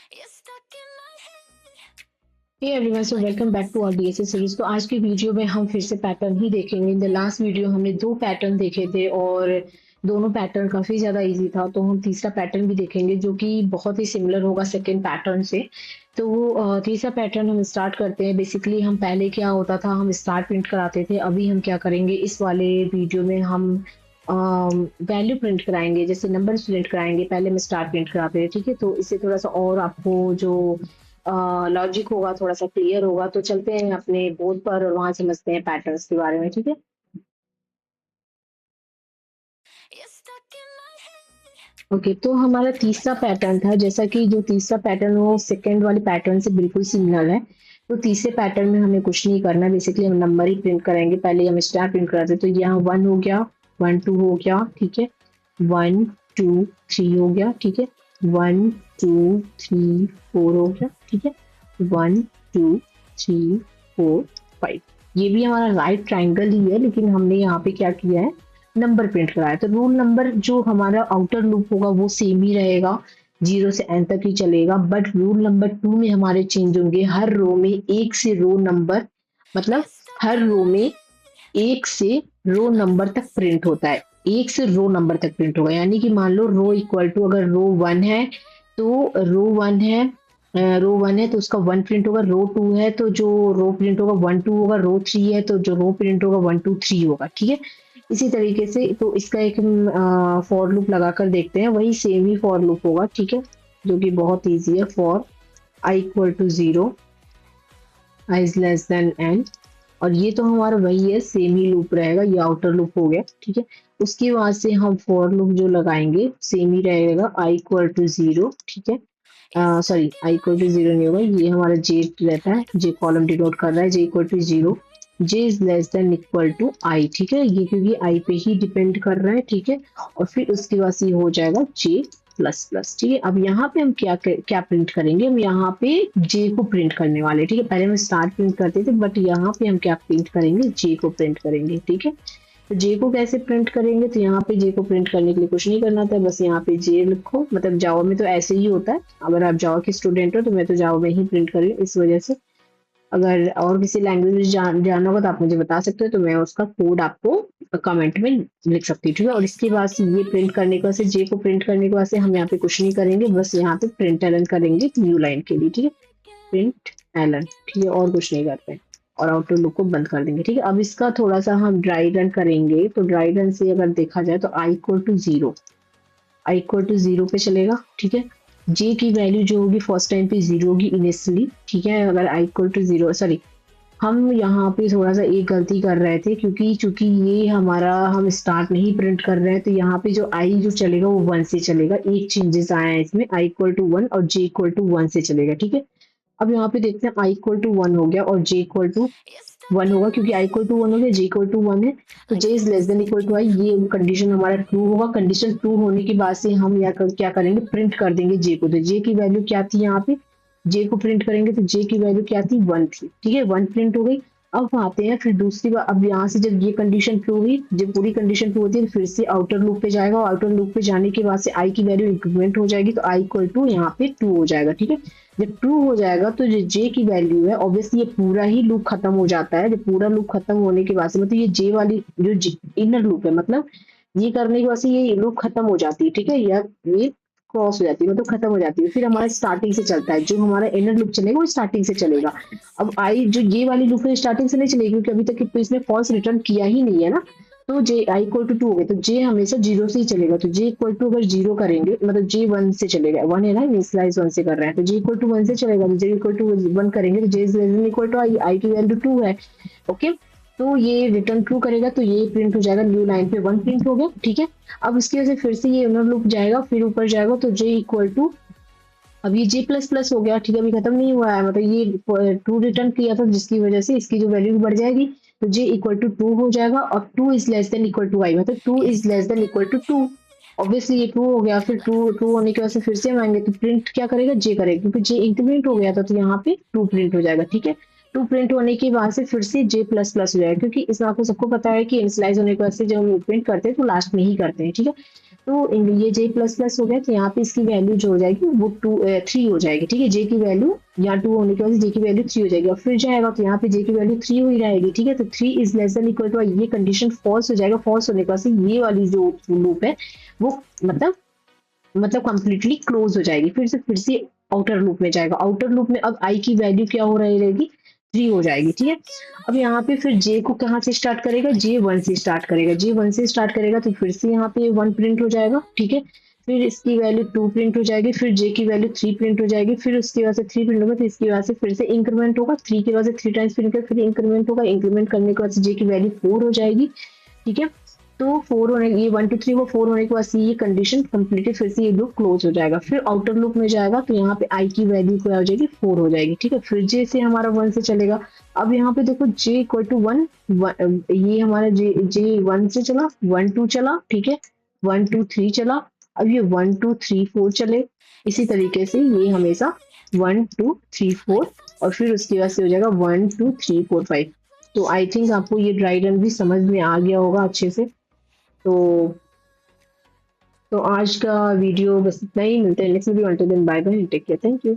Hey everyone, so welcome back to our DSA series. तो आज की वीडियो में हम फिर से पैटर्न ही देखेंगे। इन द लास्ट वीडियो हमने दो पैटर्न देखे थे और दोनों पैटर्न काफी ज्यादा इजी था। तो हम तीसरा पैटर्न भी देखेंगे जो कि बहुत ही सिमिलर होगा सेकंड पैटर्न से। तो तीसरा पैटर्न हम स्टार्ट करते हैं। बेसिकली हम पहले क्या होता था, हम स्टार प्रिंट कराते थे। अभी हम क्या करेंगे, इस वाले वीडियो में हम वैल्यू प्रिंट कराएंगे, जैसे नंबर प्रिंट कराएंगे। पहले हम स्टार प्रिंट कराते थे, ठीक है। तो इससे थोड़ा सा और आपको जो लॉजिक होगा थोड़ा सा क्लियर होगा। तो चलते हैं अपने बोर्ड पर और वहां समझते हैं पैटर्न्स के बारे में, ठीक है। ओके, तो हमारा तीसरा पैटर्न था, जैसा कि जो तीसरा पैटर्न वो सेकंड वाले पैटर्न से बिल्कुल सिमिलर है। तो तीसरे पैटर्न में हमें कुछ नहीं करना, बेसिकली हम नंबर ही प्रिंट करेंगे। पहले हम स्टार प्रिंट कराते, तो यहाँ 1 हो गया, 1 2 हो गया, ठीक है। 1 2 3 हो गया, ठीक है। 1 2 3 4 हो गया, ठीक है। 1 2 3 4 5। ये भी हमारा राइट ट्राइंगल ही है, लेकिन हमने यहाँ पे क्या किया है, नंबर प्रिंट कराया। तो रूल नंबर जो हमारा आउटर लूप होगा वो सेम ही रहेगा, 0 से n तक ही चलेगा। बट रूल नंबर 2 में हमारे चेंज होंगे। हर रो में एक से रो नंबर, मतलब हर रो में एक से रो नंबर तक प्रिंट होता है। एक से रो नंबर तक प्रिंट होगा, यानी कि मान लो रो इक्वल टू, अगर रो 1 है तो रो 1 है तो उसका 1 प्रिंट होगा। रो 2 है तो जो रो प्रिंट होगा 1 2 होगा। रो 3 है तो जो रो प्रिंट होगा 1 2 3 होगा, ठीक है। इसी तरीके से तो इसका एक हम फॉर लूप लगाकर देखते हैं। वही सेम ही फॉर लूप होगा, ठीक है, जो कि बहुत इजी है। For i equal to 0, i is less than n. और ये तो हमारा वही है, सेम ही लूप रहेगा। ये आउटर लूप हो गया, ठीक है। उसके बाद से हम फॉर लूप जो लगाएंगे सेम ही रहेगा, आई इक्वल टू 0, ठीक है। सॉरी, आई इक्वल टू 0 नहीं होगा, ये हमारा जे रहता है, जे कॉलम डिनोट कर रहा है। J equal to 0, J is less than equal to I, ठीक है। ये क्योंकि आई पे ही डिपेंड कर रहा है, ठीक है। और फिर उसके बाद से ये हो जाएगा जे प्लस प्लस, ठीक है। अब यहाँ पे हम क्या प्रिंट करेंगे, हम यहाँ पे जे को प्रिंट करने वाले, ठीक है। पहले हम स्टार प्रिंट करते थे, बट यहाँ पे हम क्या प्रिंट करेंगे, जे को प्रिंट करेंगे, ठीक है। तो जे को कैसे प्रिंट करेंगे, तो यहाँ पे जे को प्रिंट करने के लिए कुछ नहीं करना था, बस यहाँ पे जे लिखो। मतलब जावा में तो ऐसे ही होता है। अगर आप जावा के स्टूडेंट हो तो मैं तो जावा में ही प्रिंट कर रही हूँ, इस वजह से। अगर और किसी लैंग्वेज में जानना होगा तो आप मुझे बता सकते हो, तो मैं उसका कोड आपको कमेंट में लिख सकती हूँ, ठीक है। और इसके बाद से ये प्रिंट करने के बाद से, जे को प्रिंट करने के बाद से हम यहाँ पे कुछ नहीं करेंगे, बस यहाँ पे प्रिंट एलन करेंगे न्यू लाइन के लिए, ठीक है। प्रिंट एलन, ठीक है, और कुछ नहीं करते हैं। और आउटर लूप को बंद कर देंगे, ठीक है। अब इसका थोड़ा सा हम ड्राई रन करेंगे। तो ड्राई रन से अगर देखा जाए तो I equal to 0, I equal to 0 पे चलेगा, ठीक है। जे की वैल्यू जो होगी फर्स्ट टाइम पे 0 होगी इनिशियली, ठीक है। अगर आई इक्वल टू 0, सॉरी, हम यहाँ पे थोड़ा सा एक गलती कर रहे थे, क्योंकि चूंकि ये हमारा हम स्टार्ट नहीं प्रिंट कर रहे हैं, तो यहाँ पे जो आई जो चलेगा वो 1 से चलेगा। एक चेंजेस आया है इसमें, आई इक्वल टू 1 और जे इक्वल टू 1 से चलेगा, ठीक है। अब यहाँ पे देखते हैं, आई इक्वल टू 1 हो गया और जे इक्वल टू 1 होगा, क्योंकि आई इक्वल टू 1 हो गया, जे इक्वल टू 1 है। तो J is less than equal to I, ये कंडीशन हमारा ट्रू होगा। कंडीशन ट्रू होने के बाद से हम क्या करेंगे, प्रिंट कर देंगे जे को। तो जे की वैल्यू क्या थी, यहाँ पे जे को प्रिंट करेंगे तो जे की वैल्यू क्या थी, 1 थी, ठीक है। 1 प्रिंट हो गई। अब आते हैं फिर दूसरी बार। अब यहाँ से जब ये कंडीशन ट्रू हुई, जब पूरी कंडीशन ट्रू होती है, तो फिर से आउटर लूप पे जाएगा। और आउटर लूप पे जाने के बाद से आई की वैल्यू इंक्रीमेंट हो जाएगी, तो आई इक्वल टू यहाँ पे 2 हो जाएगा, ठीक है। जब ट्रू हो जाएगा तो जो जे की वैल्यू है, ऑब्वियसली ये पूरा ही लूप खत्म हो जाता है। जब पूरा लूप खत्म होने के बाद से, मतलब ये जे वाली जो इनर लूप है, मतलब ये करने के बाद से ये लूप खत्म हो जाती है, ठीक है। या ये क्रॉस हो जाती है, मतलब खत्म हो जाती है। फिर हमारा स्टार्टिंग से चलता है, जो हमारा इनर लूप चलेगा वो स्टार्टिंग से चलेगा। अब आई जो ये वाली लूप है स्टार्टिंग से नहीं चलेगी, क्योंकि अभी तक तो इसमें फॉल्स रिटर्न किया ही नहीं है ना। तो जे आई इक्वल टू 2 हो गए, तो जे हमेशा 0 से ही चलेगा। तो जे इक्वल टू अगर 0 करेंगे, मतलब जे 1 से चलेगा, 1 है ना, इनिशियलाइज 1 से कर रहे हैं, तो जे इक्वल टू 1 से चलेगा। तो जे इक्वल टू 1 करेंगे तो J is less than equal to I, I की वैल्यू 2 है, ओके। तो ये रिटर्न ट्रू करेगा, तो ये प्रिंट हो जाएगा, न्यू लाइन पे 1 प्रिंट हो गया, ठीक है। अब इसकी वजह से फिर से ये इनर लूप जाएगा, फिर ऊपर जाएगा, तो जे इक्वल टू, अब ये जे प्लस प्लस हो गया, ठीक है। अभी खत्म नहीं हुआ है, मतलब ये ट्रू रिटर्न किया था, जिसकी वजह से इसकी जो वैल्यू बढ़ जाएगी। तो जे इक्वल टू 2 हो जाएगा, और 2 is less than equal to I, मतलब 2 is less than equal to 2। Obviously ये ट्रू हो गया। फिर ट्रू ट्रू होने की वजह से फिर से हम आएंगे, तो प्रिंट क्या करेगा, जे करेगा, क्योंकि जे इंक्रीमेंट हो गया था, तो यहाँ पे 2 प्रिंट हो जाएगा, ठीक है। 2 प्रिंट होने के बाद से फिर से जे प्लस प्लस हो जाएगा, क्योंकि इस आपको सबको पता है कि इनिशियलाइज होने के बाद से जब हम प्रिंट करते हैं तो लास्ट में ही करते हैं, ठीक है। तो ये जे प्लस प्लस हो गया, तो यहाँ पे इसकी वैल्यू जो हो जाएगी वो 3 हो जाएगी, ठीक है। जे की वैल्यू यहाँ 2 होने की वजह से जे की वैल्यू 3 हो जाएगी, और फिर जाएगा तो यहाँ पे जे की वैल्यू 3 हो ही रहेगी, ठीक है। तो 3 is less than equal to, ये कंडीशन फॉल्स हो जाएगा। फॉल्स होने की वजह से ये वाली जो लूप है वो मतलब कंप्लीटली क्लोज हो जाएगी। फिर से आउटर लूप में जाएगा। आउटर लूप में अब आई की वैल्यू क्या हो रही रहेगी, 3 हो जाएगी, ठीक है। अब यहाँ पे फिर जे को कहाँ से स्टार्ट करेगा, जे 1 से स्टार्ट करेगा। जे 1 से स्टार्ट करेगा तो फिर से यहाँ पे 1 प्रिंट हो जाएगा, ठीक है। फिर इसकी वैल्यू 2 प्रिंट हो जाएगी, फिर जे की वैल्यू 3 प्रिंट हो जाएगी, फिर उसकी वजह से 3 प्रिंट होगा, तो इसकी वजह से फिर से इंक्रीमेंट होगा। 3 की वजह से 3 टाइम्स प्रिंट होगा, फिर इंक्रीमेंट होगा। इंक्रीमेंट करने के बाद से जे की वैल्यू 4 हो जाएगी, ठीक है। तो 4 होने, ये 1 2 3 वो 4 होने के बाद से ये कंडीशन कंप्लीटेड, फिर से ये लूप क्लोज हो जाएगा। फिर आउटर लूप में जाएगा तो यहाँ पे आई की वैल्यू क्या हो जाएगी, 4 हो जाएगी, ठीक है। फिर जे से हमारा 1 से चलेगा। अब यहाँ पे देखो जे इक्वल टू 1, ये हमारा जे जे 1 से चला, 1 2 चला, ठीक है, 1 2 3 चला। अब ये 1 2 3 4 चले। इसी तरीके से ये हमेशा 1 2 3 4, और फिर उसके बाद से हो जाएगा 1 2 3 4 5। तो आई थिंक आपको ये ड्राई रन भी समझ में आ गया होगा अच्छे से। तो तो आज का वीडियो बस इतना ही। मिलते हैं next video. Until then bye bye, take care, thank you.